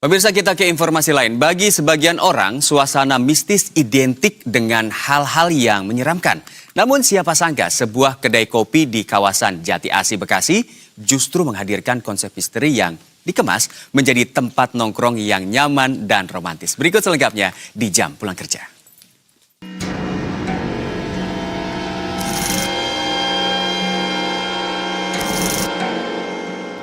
Pemirsa, kita ke informasi lain. Bagi sebagian orang, suasana mistis identik dengan hal-hal yang menyeramkan. Namun siapa sangka sebuah kedai kopi di kawasan Jati Asih, Bekasi justru menghadirkan konsep misteri yang dikemas menjadi tempat nongkrong yang nyaman dan romantis. Berikut selengkapnya di Jam Pulang Kerja.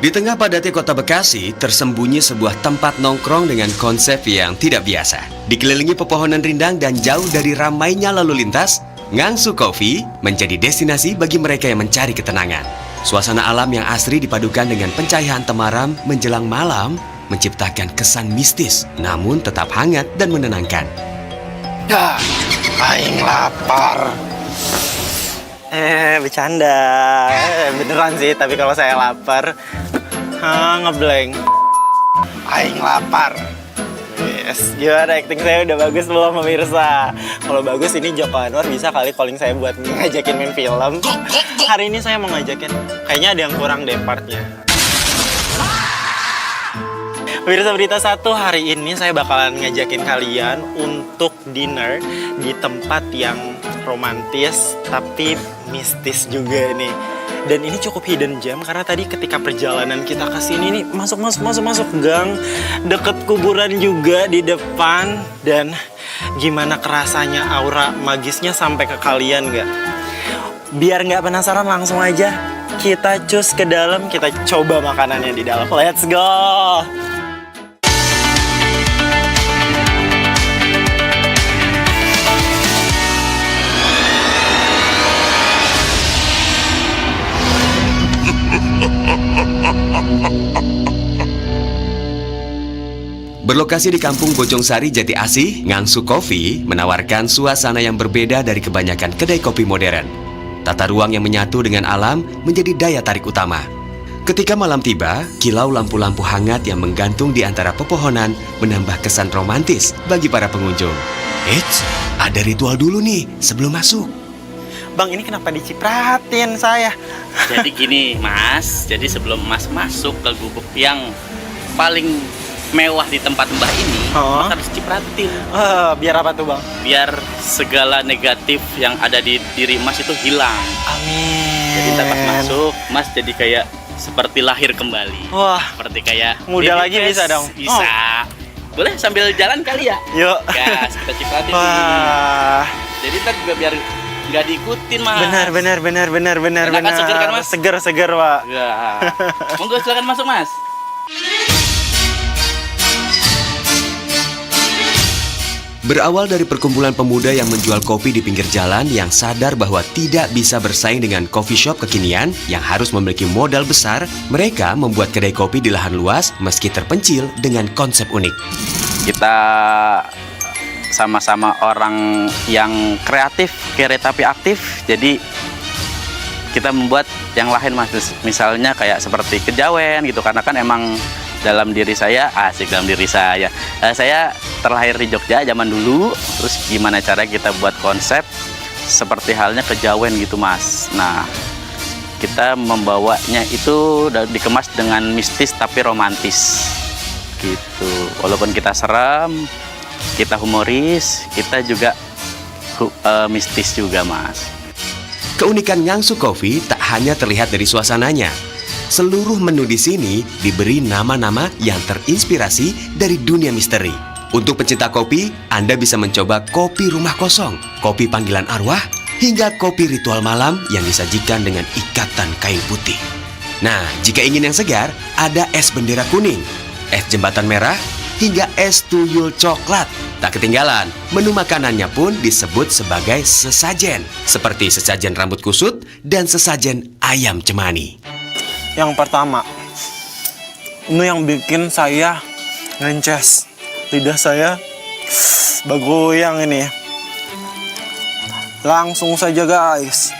Di tengah padatnya kota Bekasi, tersembunyi sebuah tempat nongkrong dengan konsep yang tidak biasa. Dikelilingi pepohonan rindang dan jauh dari ramainya lalu lintas, Ngangsu Coffee menjadi destinasi bagi mereka yang mencari ketenangan. Suasana alam yang asri dipadukan dengan pencahayaan temaram menjelang malam, menciptakan kesan mistis, namun tetap hangat dan menenangkan. Dah, aing lapar. Bercanda. Beneran sih, tapi kalau saya lapar, ngeblank. Aing lapar. Yes, gimana acting saya udah bagus belum pemirsa? Kalau bagus ini Joko Anwar bisa kali calling saya buat ngajakin main film. Hari ini saya mau ngajakin, kayaknya ada yang kurang deh partnya. Pemirsa Berita 1, hari ini saya bakalan ngajakin kalian untuk dinner di tempat yang romantis tapi mistis juga nih. Dan ini cukup hidden gem karena tadi ketika perjalanan kita ke sini nih masuk gang, deket kuburan juga di depan. Dan gimana kerasanya aura magisnya sampai ke kalian nggak? Biar nggak penasaran, langsung aja kita cus ke dalam, kita coba makanannya di dalam. Let's go! Berlokasi di Kampung Bojongsari, Jati Asih, Ngangsu Coffee menawarkan suasana yang berbeda dari kebanyakan kedai kopi modern. Tata ruang yang menyatu dengan alam menjadi daya tarik utama. Ketika malam tiba, kilau lampu-lampu hangat yang menggantung di antara pepohonan menambah kesan romantis bagi para pengunjung. Eits, ada ritual dulu nih sebelum masuk. Bang, ini kenapa dicipratin saya? Jadi gini Mas, jadi sebelum Mas masuk ke gubuk yang paling mewah di tempat Mbah ini, Mas harus cipratin. Biar apa tuh Bang? Biar segala negatif yang ada di diri Mas itu hilang. Amin. Jadi ntar pas masuk, Mas jadi kayak seperti lahir kembali. Wah, seperti kayak muda lagi bisa dong? Bisa. Boleh sambil jalan kali ya? Yuk. Gas, kita cipratin. Wah. Jadi ntar juga biar nggak diikutin Mas. Benar. Enak kan, seger kan Mas? Seger Pak. Ya. Monggo silakan masuk Mas. Berawal dari perkumpulan pemuda yang menjual kopi di pinggir jalan yang sadar bahwa tidak bisa bersaing dengan coffee shop kekinian yang harus memiliki modal besar, mereka membuat kedai kopi di lahan luas meski terpencil dengan konsep unik. Kita sama-sama orang yang kreatif, kere tapi aktif, jadi kita membuat yang lain Mas. Misalnya kayak seperti kejawen gitu, karena kan emang dalam diri saya, dalam diri saya. Saya terlahir di Jogja zaman dulu, terus gimana cara kita buat konsep seperti halnya kejawen gitu Mas. Nah, kita membawanya itu dikemas dengan mistis tapi romantis gitu. Walaupun kita serem, kita humoris, kita juga mistis juga Mas. Keunikan Ngangsu Coffee tak hanya terlihat dari suasananya. Seluruh menu di sini diberi nama-nama yang terinspirasi dari dunia misteri. Untuk pecinta kopi, Anda bisa mencoba kopi rumah kosong, kopi panggilan arwah, hingga kopi ritual malam yang disajikan dengan ikatan kain putih. Nah, jika ingin yang segar, ada es bendera kuning, es jembatan merah, hingga es tuyul coklat. Tak ketinggalan, menu makanannya pun disebut sebagai sesajen, seperti sesajen rambut kusut dan sesajen ayam cemani. Yang pertama, ini yang bikin saya ngences. Lidah saya bergoyang ini. Langsung saja guys.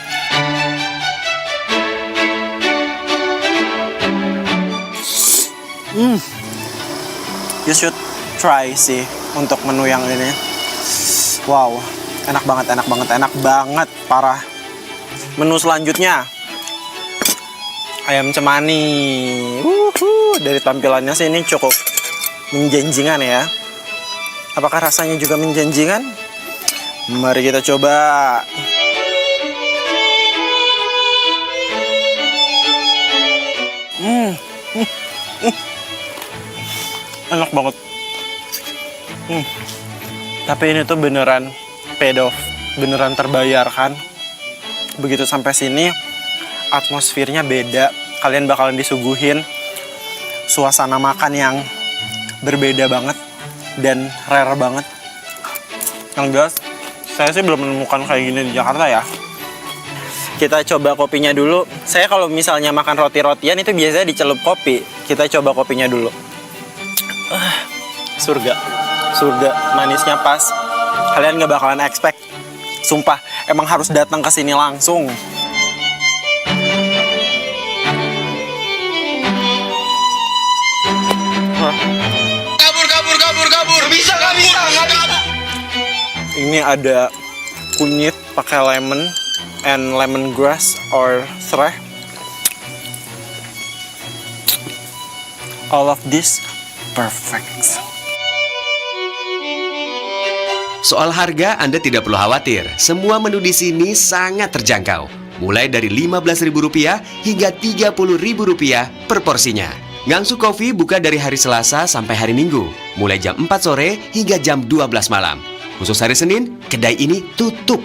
You should try sih untuk menu yang ini. Wow, enak banget, parah. Menu selanjutnya ayam cemani. Dari tampilannya sih ini cukup menjanjikan ya. Apakah rasanya juga menjanjikan? Mari kita coba. Enak banget. Tapi ini tuh beneran paid off, beneran terbayarkan. Begitu sampai sini, atmosfernya beda. Kalian bakalan disuguhin suasana makan yang berbeda banget dan rare banget. Yang jelas, saya sih belum menemukan kayak gini di Jakarta ya. Kita coba kopinya dulu. Saya kalau misalnya makan roti-rotian itu biasanya dicelup kopi. Kita coba kopinya dulu. Surga, surga, manisnya pas. Kalian gak bakalan expect. Sumpah, emang harus datang ke sini langsung. Kabur. Bisa nggak bisa? Ini ada kunyit pakai lemon and lemongrass or serai. All of this perfect. Soal harga Anda tidak perlu khawatir. Semua menu di sini sangat terjangkau. Mulai dari Rp15.000 hingga Rp30.000 per porsinya. Ngangsu Coffee buka dari hari Selasa sampai hari Minggu, mulai jam 4 sore hingga jam 12 malam. Khusus hari Senin, kedai ini tutup.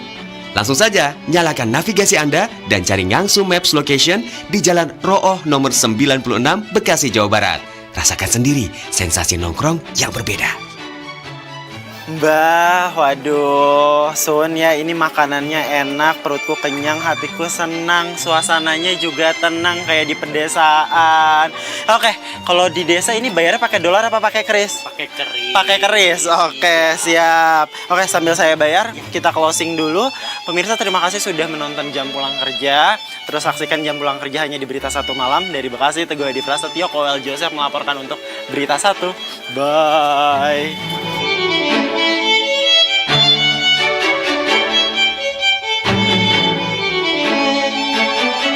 Langsung saja nyalakan navigasi Anda dan cari Ngangsu Maps Location di Jalan Ro'oh nomor 96 Bekasi, Jawa Barat. Rasakan sendiri sensasi nongkrong yang berbeda. Mbah, waduh, Sun ya, ini makanannya enak, perutku kenyang, hatiku senang, suasananya juga tenang kayak di pedesaan. Oke, kalau di desa ini bayarnya pakai dolar apa pakai keris? Pakai keris. Pakai keris, oke, siap. Oke, sambil saya bayar, kita closing dulu. Pemirsa, terima kasih sudah menonton Jam Pulang Kerja. Terus saksikan Jam Pulang Kerja hanya di Berita Satu Malam. Dari Bekasi, Teguh Adi Prasetyo, Kowel Joseph melaporkan untuk Berita Satu. Bye.